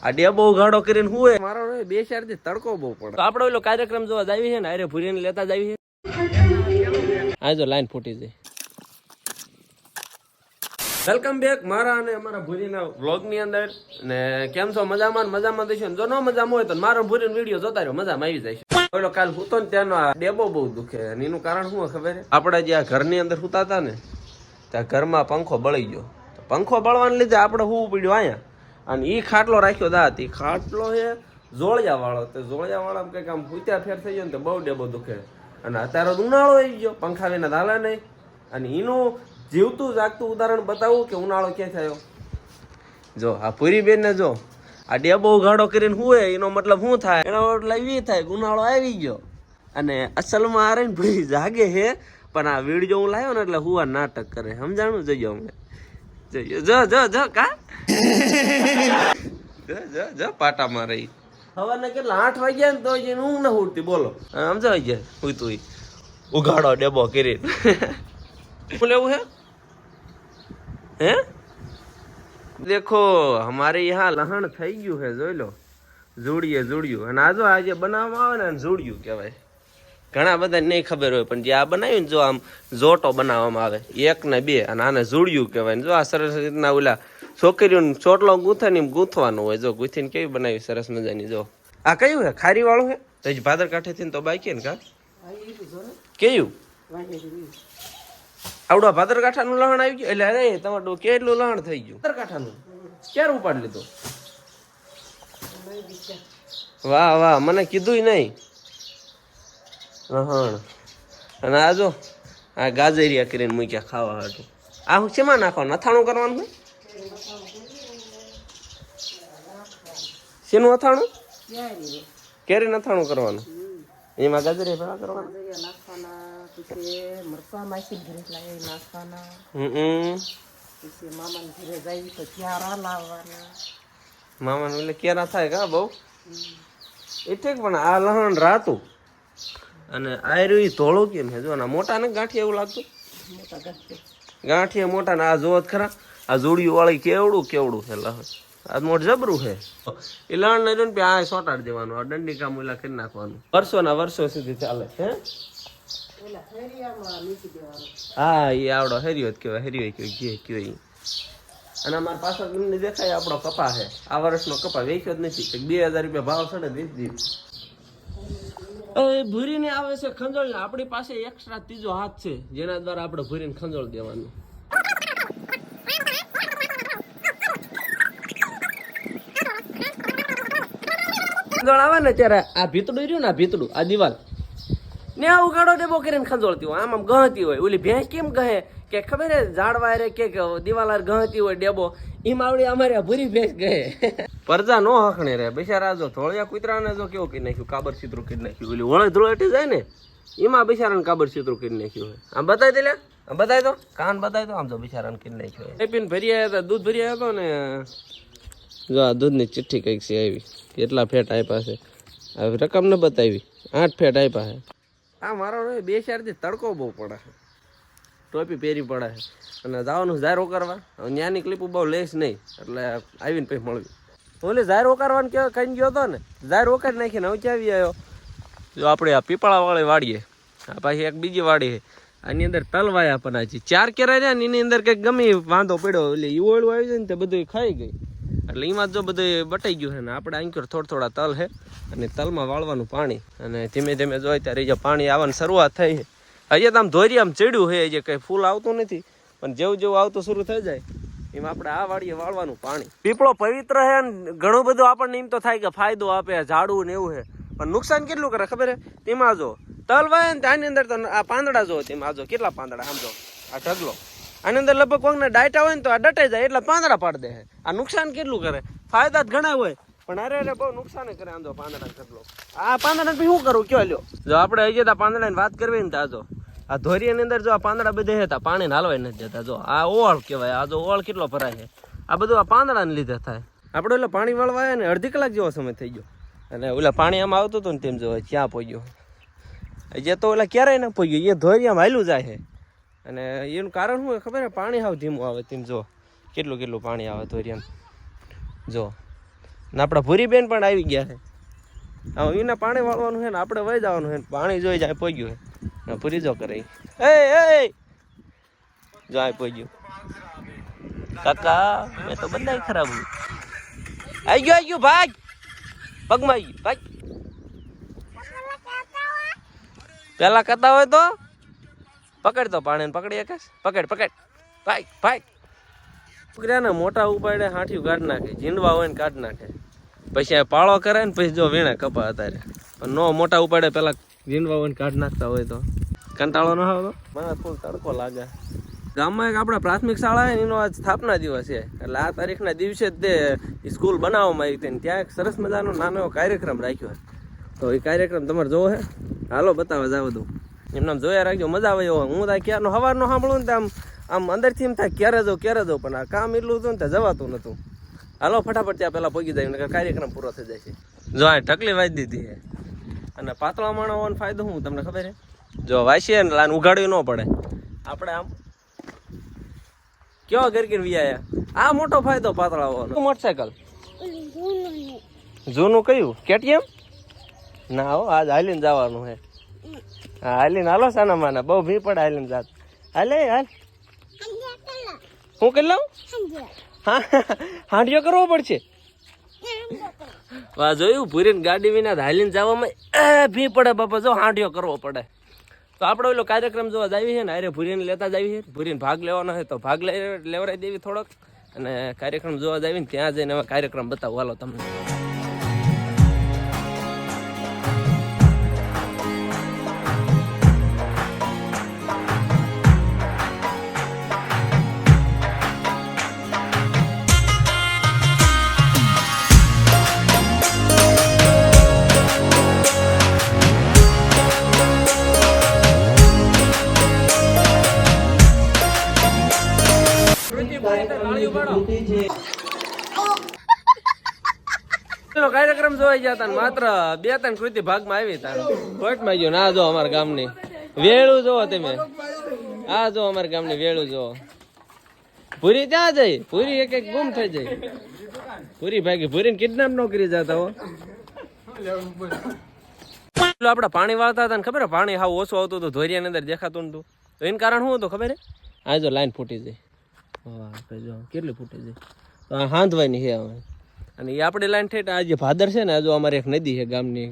આ ડેબો ગાડો કરીને હું મારો બે ચાર થી તડકો બહુ પડે. તો આપડે ઓલો કાર્યક્રમ જોવા જાવી છે ને, અરે ભૂરીને લેતા જાવી છે. આ જો લાઈન ફૂટી જાય. વેલકમ બેક મારા અને અમારા ભૂરીના વ્લોગ ની અંદર. ને કેમ છો? મજામાં મજામાં દેશો. જો ન મજામાં હોય તો મારો ભૂરીનો વિડીયો જોતા રહ્યો, મજામાં આવી જાય. ઓલો કાલ સૂતો ને ત્યાંનો આ ડેબો બહુ દુખે અને એનું કારણ શું ખબર છે? આપણે જ્યાં ઘરની અંદર સૂતા હતા ને ત્યાં ઘરમાં પંખો બળી ગયો. પંખો બળવાને લીધે આપણે શું પડ્યું અહીંયા, અને એ ખાટલો રાખ્યો દાત. એ ખાટલો છે જોળિયા વાળો. તો જોળિયા વાળા કંઈક આમ ભૂત્યા ફેર થઈ ગયો ને તો બહુ ડેબો દુખે. અને અત્યારે ઉનાળો આવી ગયો, પંખા વિના હાલે નહીં. અને એનું જીવતું જાગતું ઉદાહરણ બતાવું કે ઉનાળો ક્યાં થયો. જો આ પૂરી બેન ને જો આ ડેબો ઉઘાડો કરીને હુએ, એનો મતલબ શું થાય? એનો મતલબ એવી થાય કે ઉનાળો આવી ગયો. અને અસલમાં આ રહીને પૂરી જાગે છે, પણ આ વિડીયો હું લાવ્યો ને એટલે હુવા નાટક કરે. સમજાણું? જોયો અમને જો કા જો પાટા માં રહી. સવારના કેટલા 8 વાગ્યા ને તો હું ના ઉઠતી. બોલો સમજાવી ગયા હું તું ઉઘાડો ડેબો કરી શું લેવું હે? દેખો હમારે यहाँ લહણ થઈ ગયું છે, જોઈ લો. જોડ્યું. અને આ જો આ જે બનાવવામાં આવે ને જોડ્યું કહેવાય. ઘણા બધા નહીં ખબર હોય, પણ જે આ બનાવ્યું ને જો આમ જોટો બનાવવામાં આવે 1 ને 2, અને આને જોડ્યું કહેવાય. જો આ સરસ રીતના ઓલા છોકરીઓને ચોટલો ગૂંથે ને ગૂંથવાનો હોય. જો ગૂંથીને કેવી બનાવી સરસ મજાની. જો આ કયું છે? ખારી વાળું છે તો જ ભાદર કાંઠે થી તો બાઈક ને કા કેયું આવડો ભાદર કાંઠાનું લહણ આવી ગયું. એટલે અરે તમારું કેટલું લહણ થઈ ગયું ભાદર કાંઠાનું. ક્યારે ઉપાડી લીધું? વાહ મને કીધું નહીં. અને આ જો આ ગાજરિયા કરીને મૂક્યા ખાવા હાટું. આ હું શેમાં નાખવાનું? અથાણું કરવાનું હોય? શેનું અથાણું? કેરી અથાણું કરવાનું. એમાં ગાજરિયા ભેળા કરવાના. મામા એટલે કેરા થાય કા બહુ એટલે. પણ આ લહણ રાતું અને આયરું ધોળું કેમ છે? જો મોટા ને ગાંઠિયા એવું લાગતું. ગાંઠિયા મોટા ને આ જોત ખરા. આ જોડિયું વાળી કેવડું છે લહણ. આ મોટ જબરું છે. એ લહણ ને જોઈને આ સોટાડી દેવાનું. આ દંડી કામ ઓલા કરી નાખવાનું. વર્ષો સુધી ચાલે છે. હા એ આવડો હેરિયો જ કહેવાય. હેરિયો કયો. અને અમારા પાછળ તમને દેખાય આપણો કપા છે. આ વર્ષનો કપા વેચ્યો જ નથી. 2000 રૂપિયા ભાવ ચડે વેચી દીધું. ભૂરીને આવે છે ખંજોળ. ને આપણી પાસે એક્સ્ટ્રા ત્રીજો હાથ છે, જેના દ્વારા આપણે ભૂરીને ખંજોળ દેવાનું. ખંજોળ આવે ને ત્યારે આ ભીતડું રહ્યું ને, આ ભીતડું આ દિવાલ ને આ ઉગાડો ડેબો કરીને ખંજોળતી હોય. આમ ગહતી હોય. ઓલી ભેંસ કેમ કહે કે ખબર હે ઝાડવા રે કે દિવાલ ગહતી હોય ડેબો, એમ આવડી અમારે ભૂરી ભેંસ કહે. પરજા નો હખણે રે બિચારા. જો ધોળિયા કૂતરાને જો કેવું કરી નાખ્યું, કાબર ચિત્રો કરી નાખ્યું. ઓલી વળે ધૂળેટી જાય ને એમાં બિચારાને કાબર ચિત્રો કરી નાખ્યું હોય. આમ બતાવી દે લે, આમ બતાવી દો, કાન બતાવી દો. આમ જો બિચારાને કરી નાખ્યું હોય. પીને ભરી આવ્યા હતા, દૂધ ભરી આવ્યો હતો ને. જો આ દૂધની ચિઠ્ઠી કઈક છે આવી. કેટલા ફેટ આપ્યા છે રકમ ને બતાવી. 8 ફેટ આપ્યા છે. આ મારો 2-4 દી તડકો બહુ પડે છે. ટોપી પહેરી પડે છે. અને જવાનું ઝાયરો કરવા. ત્યાંની ક્લિપ બહુ લેસ નહીં, એટલે આવીને પછી મળવી. ઓલે ઝાયરો કરવાનું કેવા કઈ ગયો હતો ને, ઝાયરો કરી નાખીને હવે ક્યાં આવી આવ્યો. જો આપણે આ પીપળા વાળી વાડીએ, આ પાછી એક બીજી વાડી છે. આની અંદર તલવાયા પણ છે 4 કેરા રહ્યા ને એની અંદર કંઈક ગમી વાંધો પડ્યો. એટલે ઈવોળું આવી જાય ને તે બધું ખાઈ ગઈ. એટલે એમાં જો બધું બટાઈ ગયું છે. ને આપણે આંકર થોડા તલ છે, અને તલમાં વાળવાનું પાણી. અને ધીમે ધીમે જોઈ ત્યારે જે પાણી આવવાની શરૂઆત થઈ છે. હજી તો આમ ધોરી આમ ચડ્યું છે, જે કંઈ ફૂલ આવતું નથી, પણ જેવું આવતું શરૂ થઈ જાય એમાં આપણે આ વાડીએ વાળવાનું પાણી. પીપળો પવિત્ર છે ને ઘણું બધું આપણને એમ તો થાય કે ફાયદો આપે, ઝાડવું ને એવું છે, પણ નુકસાન કેટલું કરે ખબર છે? તેમાં જો તલ વાય ને આની અંદર તો આ પાંદડા જો, તેમાં જો કેટલા પાંદડા. સમજો આ ઢગલો, આની અંદર લગભગ કોઈને ડાયટા હોય ને તો આ ડટાઈ જાય એટલે પાંદડા પાડી દે. આ નુકસાન કેટલું કરે? ફાયદા જ ઘણા હોય, પણ અરે બહુ નુકસાન કરે. આમ જો પાંદડા ઢગલો. આ પાંદડા શું કરું કયો લ્યો. જો આપણે હજી તો પાંદડા ની વાત કરવી ને તો આ ધોરિયાની અંદર જો આ પાંદડા બધે હતા, પાણી હાલવાય નથી જતા. જો આ ઓળ કહેવાય. આ જો ઓળ કેટલો ભરાય છે. આ બધું આ પાંદડાને લીધે થાય. આપણે એટલે પાણી વાળવા ને 1/2 કલાક જેવો સમય થઈ ગયો. અને ઓલા પાણી આમાં આવતું હતું ને તેમ જો ક્યાં પહોંચ્યો. જે તો ઓલા ક્યારેય ના પહોંચ્યો, એ ધોરિયામાં હાલ્યું જાય છે. અને એનું કારણ શું ખબર છે? પાણી હાવ ધીમું આવે. તેમ જો કેટલું પાણી આવે ધોરિયામાં. જો ને આપણા ભૂરીબેન પણ આવી ગયા છે. હવે એના પાણી વાળવાનું છે ને આપણે વહી જવાનું છે. પાણી જોઈ જાય પહોંચ્યું છે. પૂરી જો કરે એ જો આ પહોંચ્યું. કાકા મેં તો બધા ખરાબ આવી ગયું ભાગ પગમાં આવી ગયું ભાગ. પેલા કરતા હોય તો પકડ તો પાણી પકડી એક પકડ ભાઈ પકડ્યા ને મોટા ઉપાડે હાંઠિયું કાઢી નાખે. ઝીંડવા હોય ને કાઢી નાખે. પછી પાળો કરે ને પછી જો વીણે કપા અત્યારે પણ નો મોટા ઉપાડે પેલા ઝીંડવા હોય ને કાઢી નાખતા હોય તો કંટાળો ન આવતો. મને ફૂલ તડકો લાગે. ગામમાં એક આપણા પ્રાથમિક શાળા એનો આજ સ્થાપના દિવસ છે એટલે આ તારીખના દિવસે જ તે સ્કૂલ બનાવવામાં આવી હતી. ત્યાં એક સરસ મજાનો નાનો એવો કાર્યક્રમ રાખ્યો. તો એ કાર્યક્રમ તમારે જોવો હે? હાલો બતાવવા જાવ દઉં. એમને જોયા રાખજો, મજા આવે એવો. હું ત્યાં ક્યારનો સવારનો સાંભળું ને આમ અંદરથી એમ થાય ક્યારે જાઉં પણ આ કામ એટલું હતું ને ત્યાં જવાતું નહોતું. હાલો ફટાફટ ત્યાં પહેલાં પહોંચી જાય કાર્યક્રમ પૂરો થઈ જાય છે. જો આ ઢકલી વાંચી દીધી છે. અને પાતળા માણસ હોવાનો ફાયદો શું તમને ખબર છે? જો વાંચીએ ને લાન ઉઘાડવી ન પડે. આપણે આમ કેવા ગરકીને વિયાયા. આ મોટો ફાયદો પાતળા હોવાનો. મોટરસાયકલ જૂનું કયું? કેટીએમ? ના હો, આજ હાલીને જવાનું છે. હા હાલીને હાલો સાના માના, બહુ ભી પડે હાલીને જાત. હાલ હું કરી લઉં? હા હાંડિયો કરવો પડશે. વાહ જોયું, ભૂરીને ગાડી વિના હાલીને જવામાં ભી પડે બાપા. જો હાંડિયો કરવો પડે. તો આપણે ઓલો કાર્યક્રમ જોવા જાવી છે ને, અરે ભૂરીને લેતા જાવી છે. ભૂરીને ભાગ લેવાનો હોય તો ભાગ લેવડાવી દેવી થોડોક. અને કાર્યક્રમ જોવા જાવી ને ત્યાં જઈને હવે કાર્યક્રમ બતાવું હાલો તમને. કાર્યક્રમ જોઈ ગયા હતા માત્ર 2-3 કૃતિ ભાગમાં આવી હતા. કોર્ટમાં ગયો ના. જો અમારા ગામની વેળું જોવો તમે. આ જો અમારા ગામની વેળું જોવો. ભૂરી ક્યાં જાય? ભૂરી એક ગુમ થઈ જાય. ભૂરી ભાગી. ભૂરીને કિડનેપ ન કરી જતા હો. આપડે પાણી વાળતા હતા ને ખબર હે, પાણી હાવ ઓછું આવતું હતું, ધોરિયાની અંદર દેખાતું નતું. તો એનું કારણ શું હતું ખબર હે? આ જો લાઈન ફૂટી જાય. વાહ જો કેટલી ફૂટી જાય. તો આ હાંધવાની છે હવે. અને એ આપણી લાઈન ઠેઠ આ જે ભાદર છે ને, આ જો અમારી એક નદી છે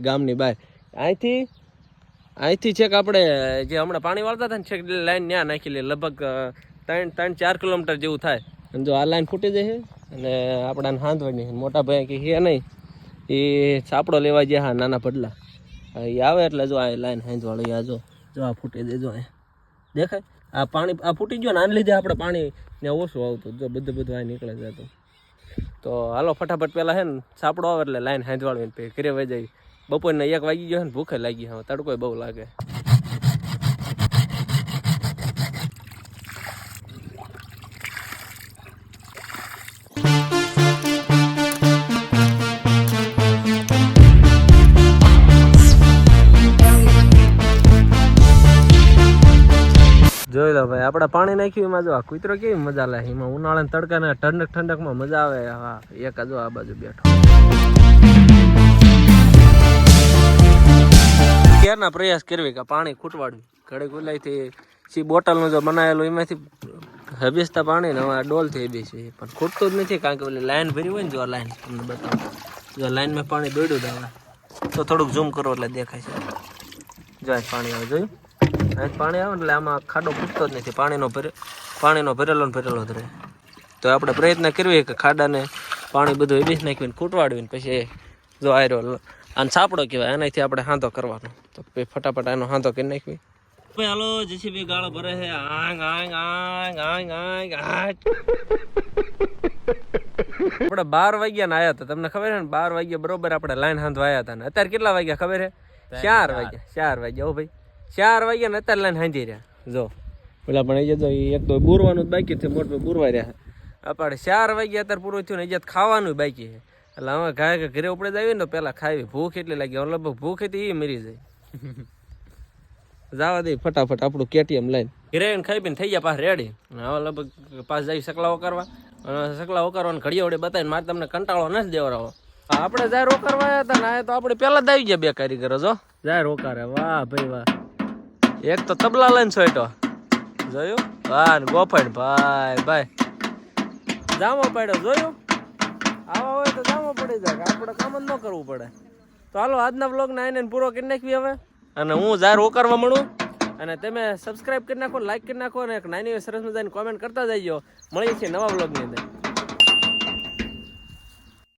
ગામની બહાર. અહીંથી છેક આપણે જે હમણાં પાણી વાળતા હતા ને છેક લાઈન ત્યાં નાખી લે. લગભગ 3-4 કિલોમીટર જેવું થાય. અને જો આ લાઈન ફૂટી જાય છે અને આપણાને હાંધવાની છે. મોટા ભાઈ કે હે નહીં, એ સાપડો લેવા ગયા. હા નાના પડલા એ આવે એટલે જો આ લાઈન હાંધવાળો. આ જો આ ફૂટી જાય. જો દેખાય આ પાણી આ ફૂટી ગયો ને, આને લીધે આપણે પાણી ત્યાં ઓછું આવતું. જો બધું આ નીકળે જતું. તો હાલો ફટાફટ પેલા છે ને સાપડો આવે એટલે લાઈન હાંધવાળવી ને ઘરે વહી જાય. બપોરને 1 વાગી ગયો ને, ભૂખે લાગી. હવે તડકો બહુ લાગે. જોઈ લો ભાઈ, આપણે પાણી નાખ્યું એમાં જો આ કૂતરો કેવી મજા લે. એમાં ઉનાળા તડકાના ઠંડકમાં મજા આવે. હા એક જો આ બાજુ બેઠો. ક્યારના પ્રયાસ કરવી કે પાણી ખૂટવાડવું. ઘડે ગુલાઈથી બોટલનું જો બનાવેલું એમાંથી હબીસતા પાણી ને હવે ડોલથી હબીસી પણ ખૂટતું જ નથી. કારણ કે ઓલી લાઈન ભરી હોય ને, જો આ લાઈન તમને બતાવો. જો લાઈનમાં પાણી દોડ્યું જ આવે તો થોડુંક ઝૂમ કરો એટલે દેખાય છે. જો પાણી આવે જોયું. પાણી આવે એટલે આમાં ખાડો ફૂટતો જ નથી. પાણીનો ભરેલો જ રહે. તો આપણે પ્રયત્ન કરવી કે ખાડાને પાણી બધું એબીસ નાખીને ખૂટવાડવીને પછી જો આયરો આને સાપડો કહેવાય, એનાથી આપણે હાંધો કરવાનો. તો ફટાફટ આનો હાંધો કરી નાખવી. ભાઈ હાલો જેસીબી ગાળો ભરે છે. આપણે 12 વાગ્યા ને આવ્યા હતા. તમને ખબર છે ને, 12 વાગ્યા બરોબર આપણે લાઈન હાંધવા આવ્યા હતા. ને અત્યારે કેટલા વાગ્યા ખબર છે? 4 વાગ્યા. ઓ ભાઈ 4 વાગ્યા ને અત્યારે લાઈન હાંધી રહ્યા. જો પેલા પણ એ એક તો બુરવાનું જ બાકી છે. મોટું બુરવા રહ્યા. આપણે 4 વાગ્યા અત્યારે પૂરું થયું ને, એ ખાવાનું બાકી છે. એટલે હવે ઘરે ઉપડે જ આવીએ ને તો પેલા ખાવી. ભૂખ એટલી લાગી. લગભગ ભૂખ હતી એ મરી જાય. જવા દે ફટાફટ આપણું કેટીએમ લઈને ઘરે ખાઈ પીને થઈ ગયા પાછા રેડી. હવે લગભગ પાછા જઈ સકલાઓ કરવા. અને સકલાઓ કરવાને ઘડીએ વડે બતાવીને મારે તમને કંટાળો નથી દેવડાવો. આપણે જાય રોકારવા આવ્યા હતા ને આ તો આપણે પેલા જ આવી ગયા બે કારીગરો જો જાય રોકારે વાહ ભાઈ વાહ એક તો તબલા લઈને સોયટો જોયું વાહ ને ગોફાણ ભાઈ ભાઈ જામો પડ્યો જોયું આવા હોય તો જામો પડી જાય આપણે કામ જ ન કરવું પડે તો હાલો આજના વ્લોગને આઈને પૂરો કરી નાખવી હવે અને હું જાય રોકારવા મળું અને તમે સબસ્ક્રાઇબ કરી નાખો લાઈક કરી નાખો અને એક નાની સરસ મજાની કોમેન્ટ કરતા જઈજો મળીએ છીએ નવા વ્લોગની અંદર